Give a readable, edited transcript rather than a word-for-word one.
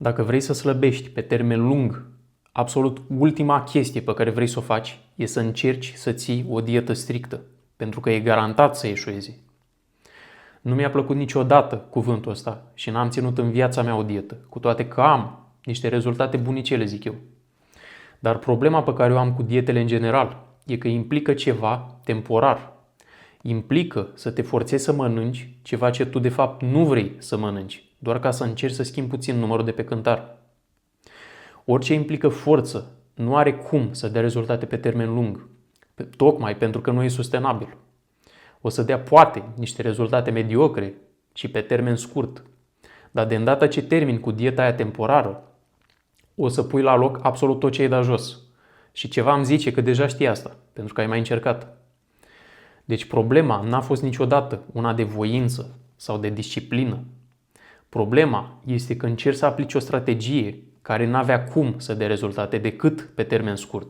Dacă vrei să slăbești pe termen lung, absolut ultima chestie pe care vrei să o faci e să încerci să ții o dietă strictă, pentru că e garantat să eșuezi. Nu mi-a plăcut niciodată cuvântul ăsta și n-am ținut în viața mea o dietă, cu toate că am niște rezultate bunicele, zic eu. Dar problema pe care o am cu dietele în general e că implică ceva temporar. Implică să te forțezi să mănânci ceva ce tu de fapt nu vrei să mănânci, doar ca să încerci să schimbi puțin numărul de pe cântar. Orice implică forță nu are cum să dea rezultate pe termen lung, tocmai pentru că nu e sustenabil. O să dea poate niște rezultate mediocre și pe termen scurt, dar de îndată ce termini cu dieta aia temporară, o să pui la loc absolut tot ce ai dat jos. Și ceva îmi zice că deja știi asta, pentru că ai mai încercat. Deci problema n-a fost niciodată una de voință sau de disciplină. Problema este că încerci să aplici o strategie care n-avea cum să dea rezultate decât pe termen scurt.